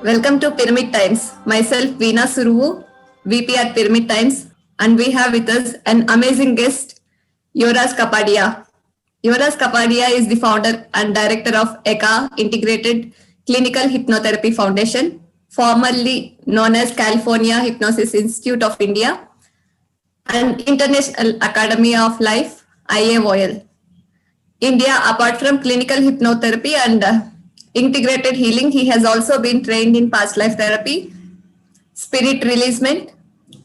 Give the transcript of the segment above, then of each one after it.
Welcome to Pyramid Times. Myself, Veena Suruvu, VP at Pyramid Times, and we have with us an amazing guest, Yuvraj Kapadia. Yuvraj Kapadia is the founder and director of EKAA, Integrated Clinical Hypnotherapy Foundation, formerly known as California Hypnosis Institute of India, and International Academy of Life, IAOL. India, apart from clinical hypnotherapy and integrated healing, he has also been trained in past life therapy, spirit releasement,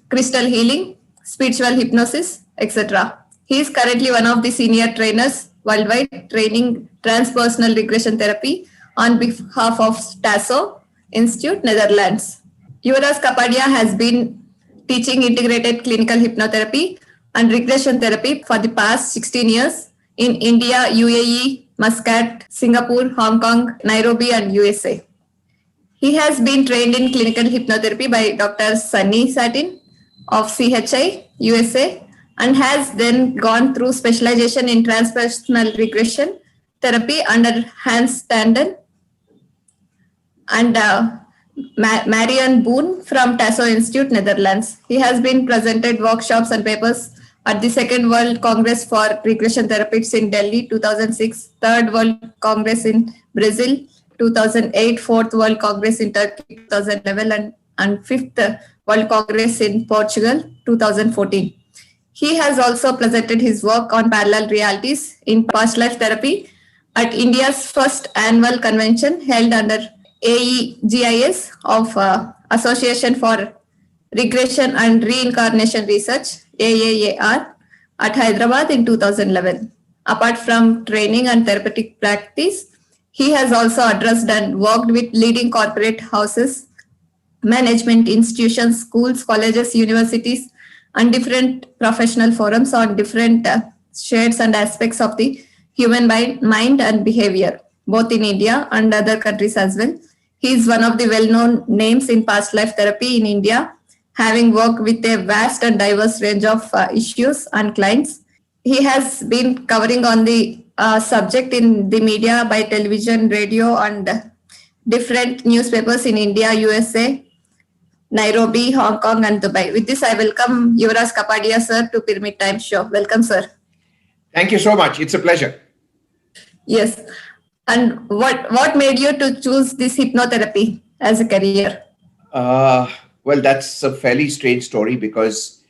crystal healing, spiritual hypnosis, etc. He is currently one of the senior trainers worldwide training transpersonal regression therapy on behalf of TASSO Institute, Netherlands. Yuvraj Kapadia has been teaching integrated clinical hypnotherapy and regression therapy for the past 16 years in India, UAE, Muscat, Singapore, Hong Kong, Nairobi, and USA. He has been trained in clinical hypnotherapy by Dr. Sunny Satin of CHI, USA, and has then gone through specialization in transpersonal regression therapy under Hans Standen and Marion Boone from TASSO Institute, Netherlands. He has been presented workshops and papers at the Second World Congress for Regression Therapists in Delhi, 2006, Third World Congress in Brazil, 2008, Fourth World Congress in Turkey, 2011, and Fifth World Congress in Portugal, 2014. He has also presented his work on parallel realities in past life therapy at India's first annual convention held under AEGIS of Association for Regression and Reincarnation Research, AAAR, at Hyderabad in 2011. Apart from training and therapeutic practice, he has also addressed and worked with leading corporate houses, management institutions, schools, colleges, universities, and different professional forums on different shades and aspects of the human mind and behavior, both in India and other countries as well. He is one of the well-known names in past life therapy in India, having worked with a vast and diverse range of issues and clients. He has been covering on the subject in the media by television, radio, and different newspapers in India, USA, Nairobi, Hong Kong, and Dubai. With this, I welcome Yuvraj Kapadia, sir, to Pyramid Times show. Welcome, sir. Thank you so much. It's a pleasure. Yes. And what made you to choose this hypnotherapy as a career? Well, that's a fairly strange story because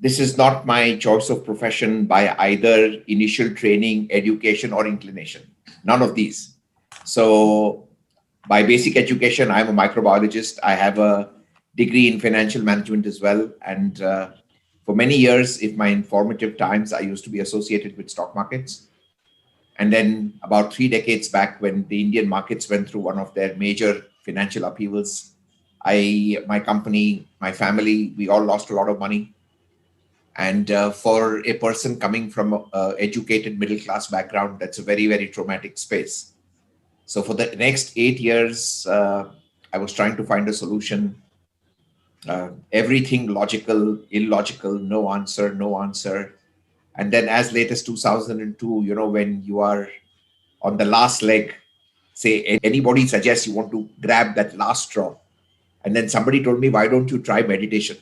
this is not my choice of profession by either initial training, education, or inclination. None of these. So by basic education, I'm a microbiologist. I have a degree in financial management as well. And for many years, in my informative times, I used to be associated with stock markets. And then about 3 decades back, when the Indian markets went through one of their major financial upheavals, my company, my family, we all lost a lot of money. And for a person coming from an educated middle-class background, that's a very, very traumatic space. So for the next 8 years, I was trying to find a solution. Everything logical, illogical, no answer. And then as late as 2002, when you are on the last leg, say anybody suggests you want to grab that last straw. And then somebody told me, why don't you try meditation?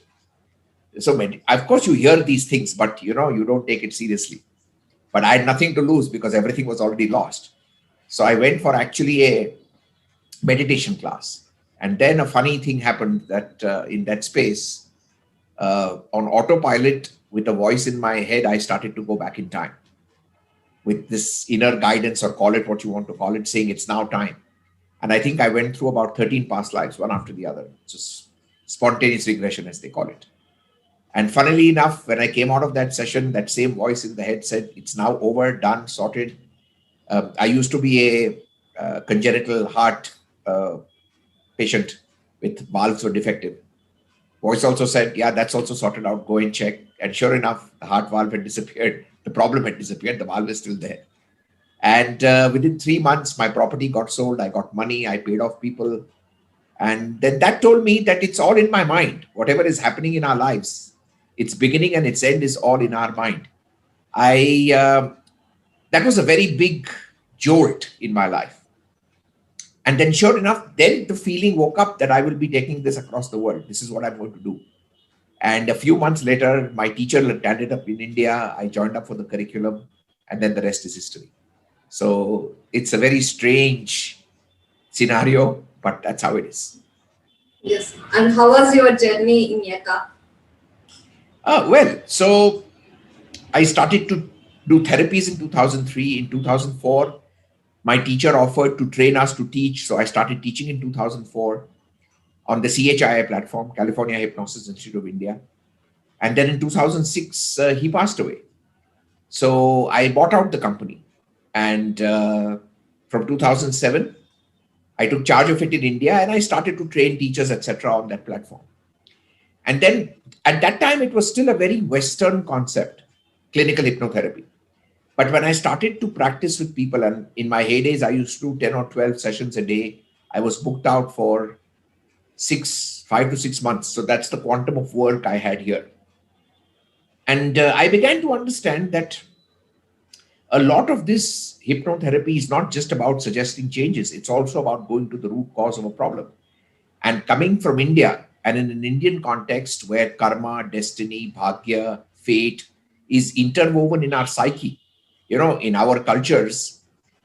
So of course you hear these things, but you don't take it seriously. But I had nothing to lose because everything was already lost. So I went for actually a meditation class. And then a funny thing happened that in that space, on autopilot, with a voice in my head, I started to go back in time with this inner guidance, or call it what you want to call it, saying it's now time. And I think I went through about 13 past lives, one after the other. Just spontaneous regression, as they call it. And funnily enough, when I came out of that session, that same voice in the head said, it's now over, done, sorted. I used to be a congenital heart patient with valves were defective. Voice also said, yeah, that's also sorted out, go and check. And sure enough, the heart valve had disappeared. The problem had disappeared. The valve is still there. And within 3 months, my property got sold. I got money. I paid off people. And then that told me that it's all in my mind. Whatever is happening in our lives, its beginning and its end is all in our mind. That was a very big jolt in my life. And then sure enough, then the feeling woke up that I will be taking this across the world. This is what I'm going to do. And a few months later, my teacher landed up in India. I joined up for the curriculum, and then the rest is history. So it's a very strange scenario, but that's how it is. Yes. And how was your journey in EKAA? Well, so I started to do therapies in 2003. In 2004, my teacher offered to train us to teach. So I started teaching in 2004 on the CHII platform, California Hypnosis Institute of India. And then in 2006, he passed away. So I bought out the company. And from 2007, I took charge of it in India, and I started to train teachers, etc., on that platform. And then at that time, it was still a very Western concept, clinical hypnotherapy. But when I started to practice with people, and in my heydays, I used to do 10 or 12 sessions a day. I was booked out for 5 to 6 months. So that's the quantum of work I had here. And I began to understand that a lot of this hypnotherapy is not just about suggesting changes. It's also about going to the root cause of a problem. And coming from India, and in an Indian context where karma, destiny, bhagya, fate is interwoven in our psyche, in our cultures,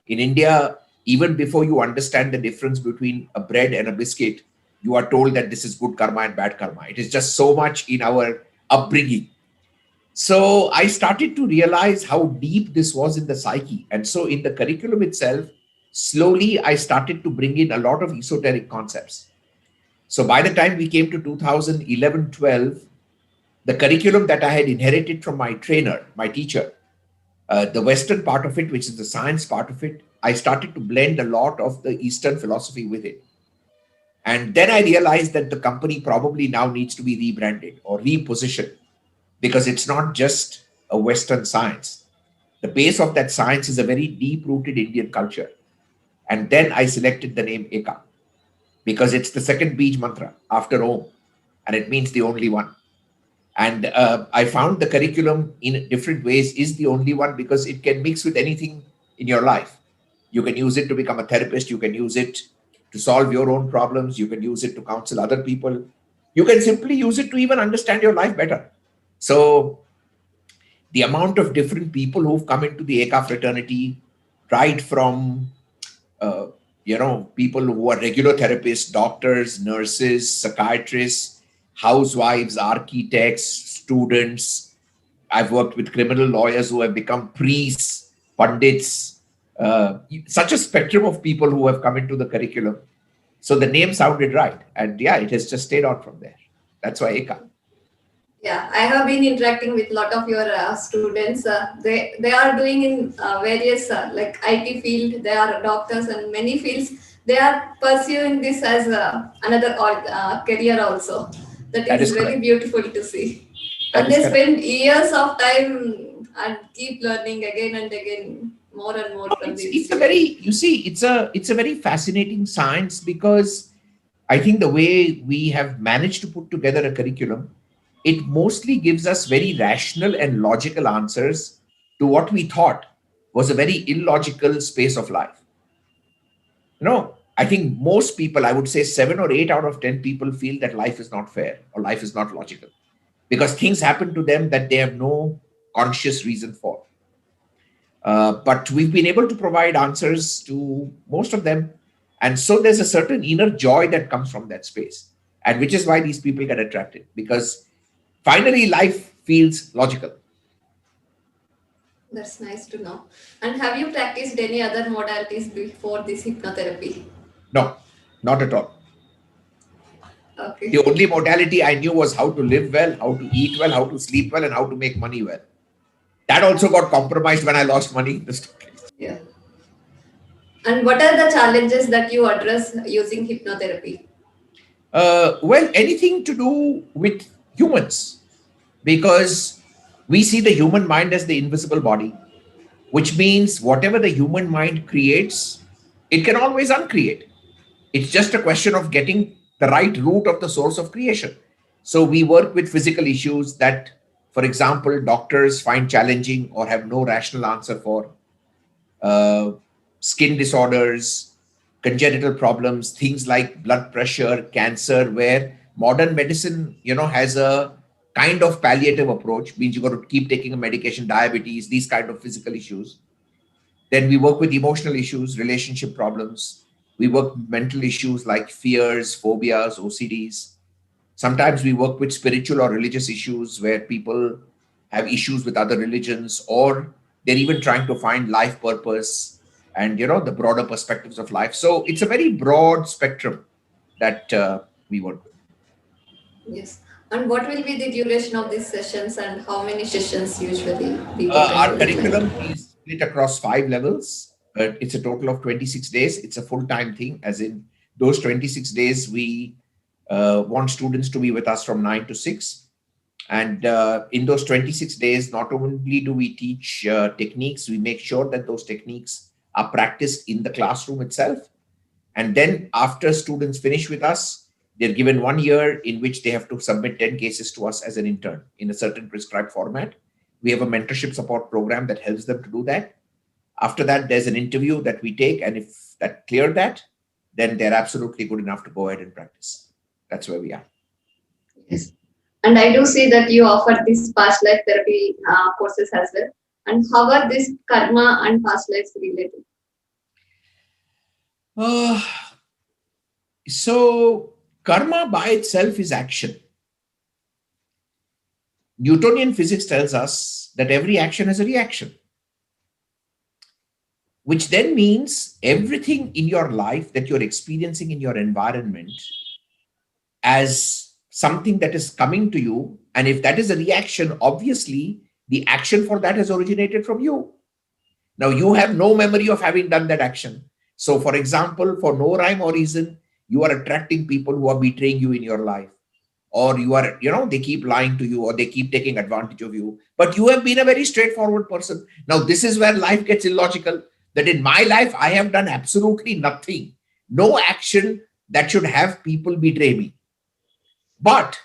in India, even before you understand the difference between a bread and a biscuit, you are told that this is good karma and bad karma. It is just so much in our upbringing. So I started to realize how deep this was in the psyche. And so in the curriculum itself, slowly I started to bring in a lot of esoteric concepts. So by the time we came to 2011-12, the curriculum that I had inherited from my trainer, my teacher, the Western part of it, which is the science part of it, I started to blend a lot of the Eastern philosophy with it. And then I realized that the company probably now needs to be rebranded or repositioned, because it's not just a Western science. The base of that science is a very deep-rooted Indian culture. And then I selected the name EKAA, because it's the second Bij mantra after Om, and it means the only one. And I found the curriculum in different ways is the only one, because it can mix with anything in your life. You can use it to become a therapist. You can use it to solve your own problems. You can use it to counsel other people. You can simply use it to even understand your life better. So the amount of different people who've come into the EKAA fraternity, right from people who are regular therapists, doctors, nurses, psychiatrists, housewives, architects, students. I've worked with criminal lawyers who have become priests, pundits, such a spectrum of people who have come into the curriculum. So the name sounded right. And yeah, it has just stayed on from there. That's why EKAA. Yeah, I have been interacting with a lot of your students. They are doing in various like IT field. They are doctors and many fields. They are pursuing this as another career also. That is very correct. beautiful to see. That And is they correct. spend years of time and keep learning again and again more and more from this. It's a very fascinating science, because I think the way we have managed to put together a curriculum, it mostly gives us very rational and logical answers to what we thought was a very illogical space of life. I think most people, I would say 7 or 8 out of 10 people, feel that life is not fair or life is not logical, because things happen to them that they have no conscious reason for. But we've been able to provide answers to most of them. And so there's a certain inner joy that comes from that space. And which is why these people get attracted, because finally life feels logical. That's nice to know. And have you practiced any other modalities before this hypnotherapy? No, not at all. Okay. The only modality I knew was how to live well, how to eat well, how to sleep well, and how to make money well. That also got compromised when I lost money in the stock. Yeah. And what are the challenges that you address using hypnotherapy? Well, anything to do with humans, because we see the human mind as the invisible body, which means whatever the human mind creates, it can always uncreate. It's just a question of getting the right root of the source of creation. So we work with physical issues that, for example, doctors find challenging or have no rational answer for. Skin disorders, congenital problems, things like blood pressure, cancer, where modern medicine, has a kind of palliative approach, means you got to keep taking a medication, diabetes, these kind of physical issues. Then we work with emotional issues, relationship problems. We work with mental issues like fears, phobias, OCDs. Sometimes we work with spiritual or religious issues where people have issues with other religions, or they're even trying to find life purpose and the broader perspectives of life. So it's a very broad spectrum that we work with. Yes. And what will be the duration of these sessions and how many sessions usually people can Our do it curriculum like? is split across 5 levels. It's a total of 26 days. It's a full-time thing, as in those 26 days, we want students to be with us from 9 to 6. And in those 26 days, not only do we teach techniques, we make sure that those techniques are practiced in the classroom itself. And then after students finish with us, they're given 1 year in which they have to submit 10 cases to us as an intern in a certain prescribed format. We have a mentorship support program that helps them to do that. After that, there's an interview that we take. And if that cleared that, then they're absolutely good enough to go ahead and practice. That's where we are. Yes. And I do see that you offer this past life therapy courses as well. And how are this karma and past lives related? Uh, so karma by itself is action. Newtonian physics tells us that every action has a reaction, which then means everything in your life that you're experiencing in your environment as something that is coming to you. And if that is a reaction, obviously the action for that has originated from you. Now you have no memory of having done that action. So for example, for no rhyme or reason, you are attracting people who are betraying you in your life, or you are, they keep lying to you, or they keep taking advantage of you. But you have been a very straightforward person. Now, this is where life gets illogical, that in my life, I have done absolutely nothing, no action that should have people betray me. But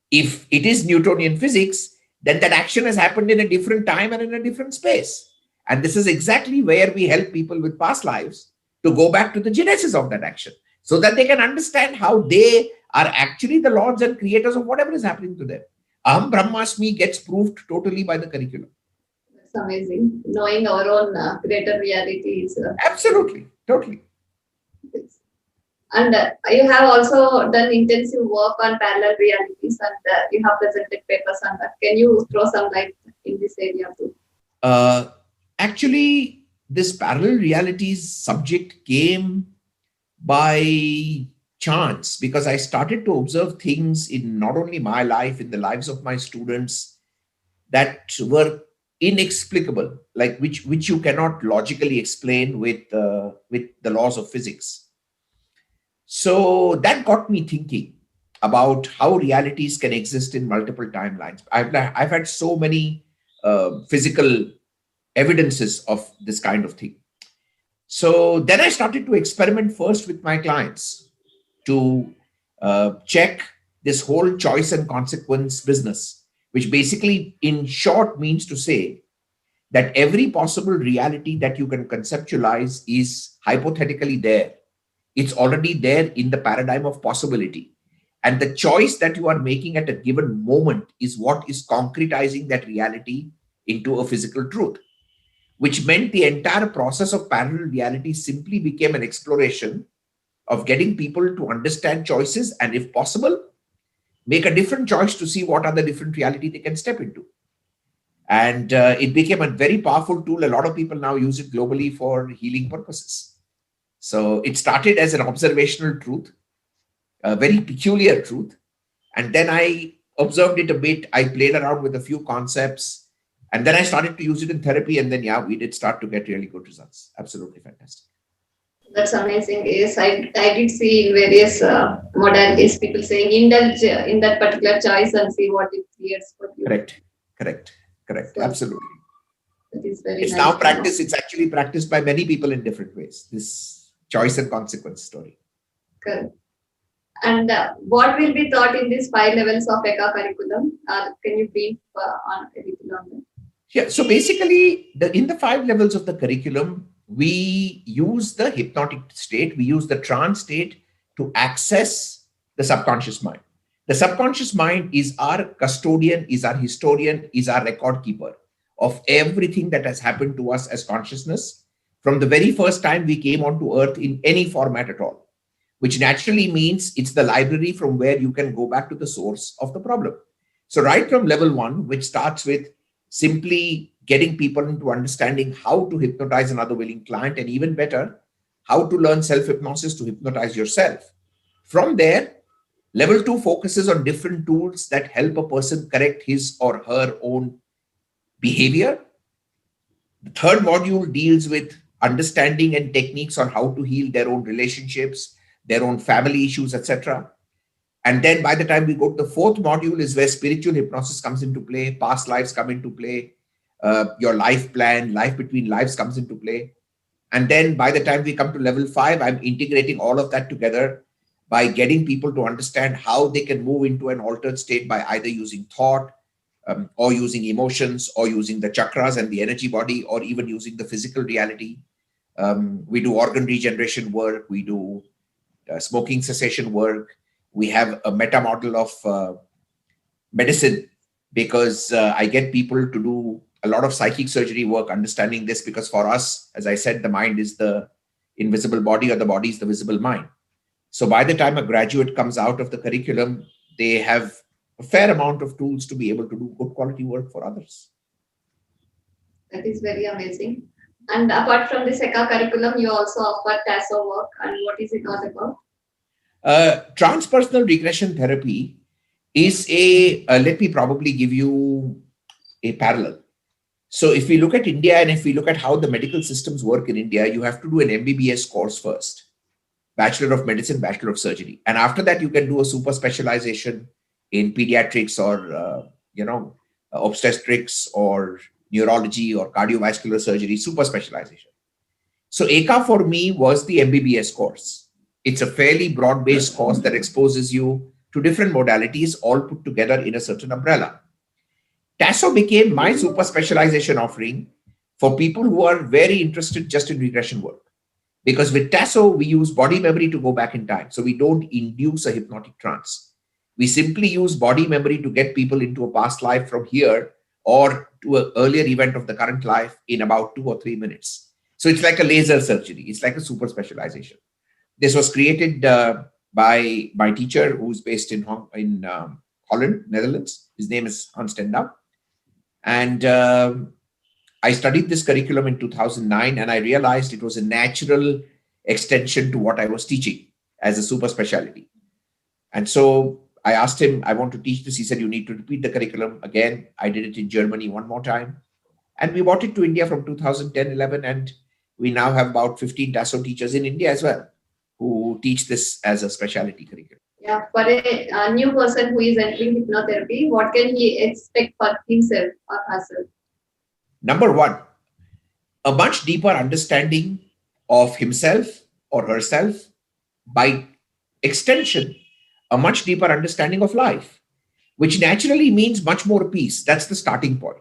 if it is Newtonian physics, then that action has happened in a different time and in a different space. And this is exactly where we help people with past lives to go back to the genesis of that action so that they can understand how they are actually the lords and creators of whatever is happening to them. Aham Brahmasmi gets proved totally by the curriculum. That's amazing. Knowing our own greater reality is absolutely, totally. Yes. And you have also done intensive work on parallel realities, and you have presented papers on that. Can you throw some light in this area too? Actually, this parallel realities subject came by chance, because I started to observe things in not only my life, in the lives of my students, that were inexplicable, like which you cannot logically explain with the laws of physics. So that got me thinking about how realities can exist in multiple timelines. I've had so many physical evidences of this kind of thing. So then I started to experiment first with my clients to check this whole choice and consequence business, which basically, in short, means to say that every possible reality that you can conceptualize is hypothetically there. It's already there in the paradigm of possibility. And the choice that you are making at a given moment is what is concretizing that reality into a physical truth, which meant the entire process of parallel reality simply became an exploration of getting people to understand choices and, if possible, make a different choice to see what are the different reality they can step into. And it became a very powerful tool. A lot of people now use it globally for healing purposes. So it started as an observational truth, a very peculiar truth. And then I observed it a bit. I played around with a few concepts. And then I started to use it in therapy. And then, we did start to get really good results. Absolutely fantastic. That's amazing. Yes, I did see in various modalities people saying indulge in that particular choice and see what it creates for you. Correct. So, absolutely. That is very it's nice now practiced. It's actually practiced by many people in different ways, this choice and consequence story. Correct. And what will be taught in these 5 levels of EKAA curriculum? Can you brief on a little on that? Yeah, so basically, in the 5 levels of the curriculum, we use the hypnotic state, we use the trance state to access the subconscious mind. The subconscious mind is our custodian, is our historian, is our record keeper of everything that has happened to us as consciousness from the very first time we came onto earth in any format at all, which naturally means it's the library from where you can go back to the source of the problem. So, right from level 1, which starts with simply getting people into understanding how to hypnotize another willing client, and even better, how to learn self hypnosis to hypnotize yourself. From there, level 2 focuses on different tools that help a person correct his or her own behavior. The third module deals with understanding and techniques on how to heal their own relationships, their own family issues, etc. And then by the time we go to the fourth module is where spiritual hypnosis comes into play, past lives come into play, your life plan, life between lives comes into play. And then by the time we come to level 5, I'm integrating all of that together by getting people to understand how they can move into an altered state by either using thought, or using emotions, or using the chakras and the energy body, or even using the physical reality. We do organ regeneration work, we do smoking cessation work. We have a meta model of medicine because I get people to do a lot of psychic surgery work, understanding this, because for us, as I said, the mind is the invisible body, or the body is the visible mind. So by the time a graduate comes out of the curriculum, they have a fair amount of tools to be able to do good quality work for others. That is very amazing. And apart from this EKAA curriculum, you also offer TASSO work. And what is it all about? Transpersonal regression therapy is let me probably give you a parallel. So if we look at India, and if we look at how the medical systems work in India, you have to do an MBBS course first, Bachelor of Medicine, Bachelor of Surgery. And after that, you can do a super specialization in pediatrics, or, obstetrics, or neurology, or cardiovascular surgery, super specialization. So EKAA for me was the MBBS course. It's a fairly broad-based course that exposes you to different modalities, all put together in a certain umbrella. TASSO became my super specialization offering for people who are very interested just in regression work. Because with TASSO, we use body memory to go back in time. So we don't induce a hypnotic trance. We simply use body memory to get people into a past life from here, or to an earlier event of the current life in about 2 or 3 minutes. So it's like a laser surgery. It's like a super specialization. This was created by my teacher, who's based in Holland, Netherlands. His name is Constellations. And I studied this curriculum in 2009, and I realized it was a natural extension to what I was teaching as a super specialty. And so I asked him, I want to teach this. He said, you need to repeat the curriculum again. I did it in Germany one more time. And we brought it to India from 2010-11. And we now have about 15 TASSO teachers in India as well, who teach this as a specialty curriculum. Yeah, for a new person who is entering hypnotherapy, what can he expect for himself or herself? Number one, a much deeper understanding of himself or herself. By extension, a much deeper understanding of life, which naturally means much more peace. That's the starting point.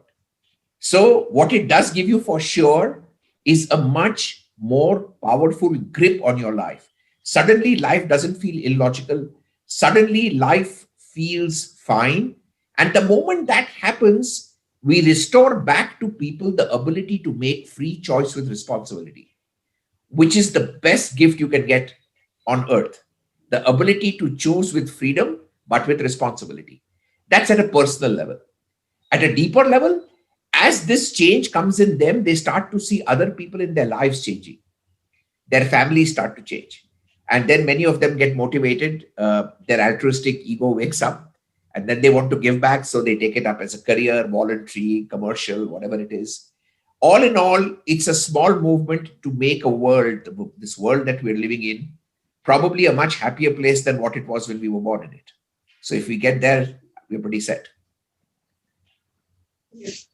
So what it does give you for sure is a much more powerful grip on your life. Suddenly, life doesn't feel illogical. Suddenly, life feels fine. And the moment that happens, we restore back to people the ability to make free choice with responsibility, which is the best gift you can get on earth. The ability to choose with freedom, but with responsibility. That's at a personal level. At a deeper level, as this change comes in them, they start to see other people in their lives changing. Their families start to change. And then many of them get motivated. Their altruistic ego wakes up, and then they want to give back. So they take it up as a career, voluntary, commercial, whatever it is. All in all, it's a small movement to make a world, this world that we're living in, probably a much happier place than what it was when we were born in it. So if we get there, we're pretty set. Yes.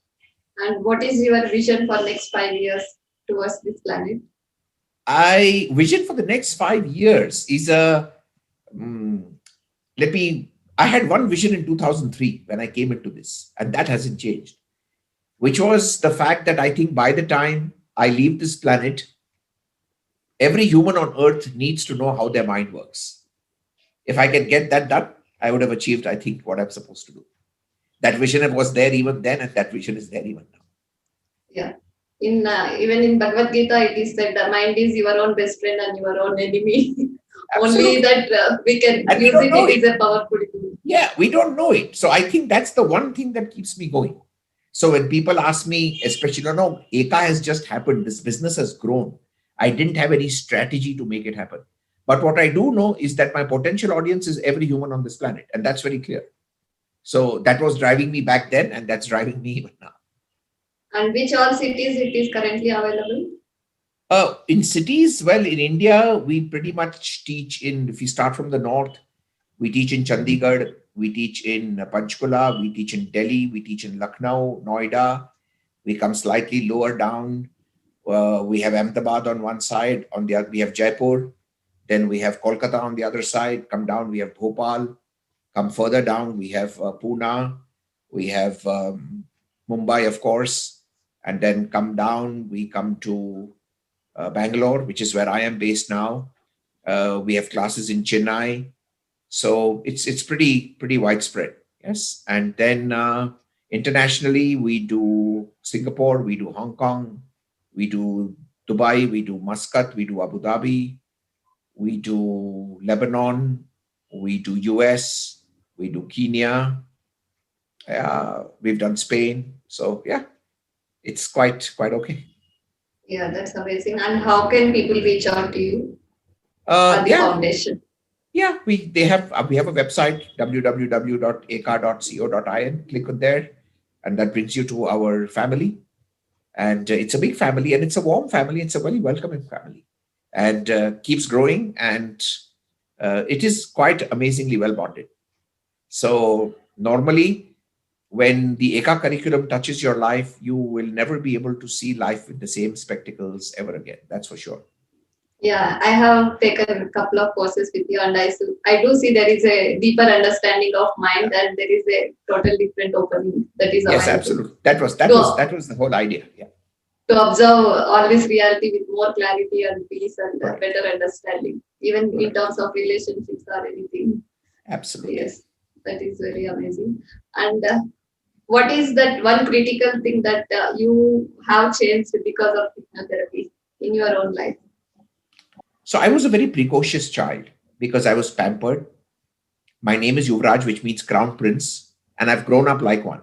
And what is your vision for next 5 years towards this planet? Vision for the next 5 years is I had one vision in 2003 when I came into this, and that hasn't changed. which was the fact that I think by the time I leave this planet, every human on earth needs to know how their mind works. If I can get that done, I would have achieved, I think, what I'm supposed to do. That vision was there even then, and that vision is there even now. Yeah. Even in Bhagavad Gita, it is said the mind is your own best friend and your own enemy. Only that we can and use it. It is a powerful tool. Yeah, we don't know it. So I think that's the one thing that keeps me going. So when people ask me, especially, no, EKAA has just happened. This business has grown. I didn't have any strategy to make it happen. But what I do know is that my potential audience is every human on this planet. And that's very clear. So that was driving me back then, and that's driving me even now. And which all cities it is currently available? In cities, well, in India, we pretty much teach if you start from the north, we teach in Chandigarh, we teach in Panchkula, we teach in Delhi, we teach in Lucknow, Noida. We come slightly lower down. We have Ahmedabad on one side, on the other we have Jaipur. Then we have Kolkata on the other side. Come down, we have Bhopal. Come further down, we have Pune. We have Mumbai, of course. And then come down, we come to Bangalore, which is where I am based now. We have classes in Chennai. So it's pretty widespread. Yes. And then internationally, we do Singapore, we do Hong Kong, we do Dubai, we do Muscat, we do Abu Dhabi, we do Lebanon, we do US, we do Kenya, we've done Spain. So yeah, it's quite okay. Yeah, that's amazing. And how can people reach out to you or the foundation? Yeah, we have a website, www.eka.co.in. Click on there, and that brings you to our family. And it's a big family, and it's a warm family. It's a very welcoming family, and keeps growing. And it is quite amazingly well bonded. So normally, when the EKAA curriculum touches your life, you will never be able to see life with the same spectacles ever again. That's for sure. Yeah, I have taken a couple of courses with you, and I do see there is a deeper understanding of mind, and there is a total different opening that is yes, absolutely. That was the whole idea. Yeah. To observe all this reality with more clarity and peace and better understanding, even in terms of relationships or anything. Absolutely. Yes, that is very amazing. And what is that one critical thing that you have changed because of hypnotherapy in your own life? So I was a very precocious child because I was pampered. My name is Yuvraj, which means crown prince, and I've grown up like one.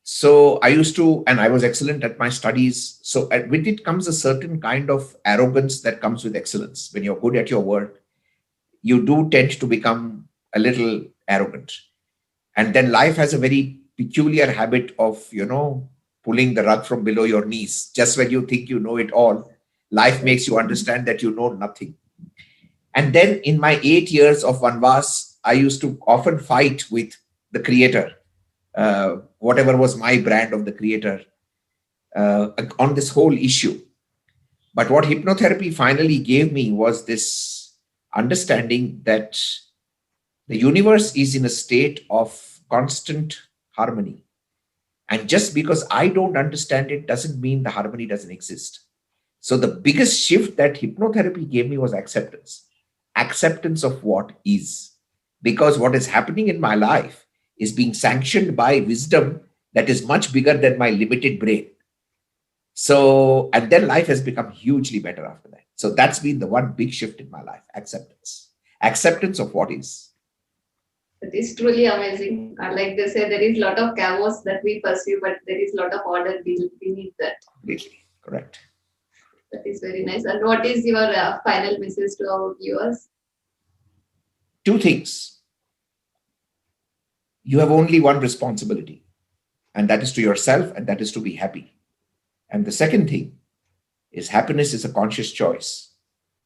So I was excellent at my studies. So with it comes a certain kind of arrogance that comes with excellence. When you're good at your work, you do tend to become a little arrogant. And then life has a very peculiar habit of, pulling the rug from below your knees. Just when you think you know it all, life makes you understand that you know nothing. And then in my 8 years of Vanvas, I used to often fight with the creator, whatever was my brand of the creator, on this whole issue. But what hypnotherapy finally gave me was this understanding that the universe is in a state of constant harmony. And just because I don't understand it doesn't mean the harmony doesn't exist. So the biggest shift that hypnotherapy gave me was acceptance. Acceptance of what is. Because what is happening in my life is being sanctioned by wisdom that is much bigger than my limited brain. So, and then life has become hugely better after that. So that's been the one big shift in my life, acceptance. Acceptance of what is. It is truly amazing. Like they say, there is a lot of chaos that we pursue, but there is a lot of order beneath that. Completely correct. That is very nice. And what is your final message to our viewers? 2 things. You have only one responsibility, and that is to yourself, and that is to be happy. And the second thing is happiness is a conscious choice.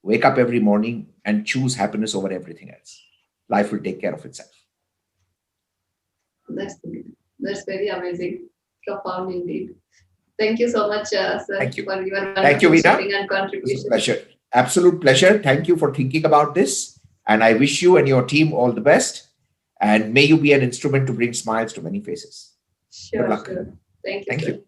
Wake up every morning and choose happiness over everything else. Life will take care of itself. That's very amazing. Profound indeed. Thank you so much, sir, Thank you. for your wonderful sharing and contribution. It's a pleasure. Absolute pleasure. Thank you for thinking about this. And I wish you and your team all the best. And may you be an instrument to bring smiles to many faces. Sure. Thank you. Thank you.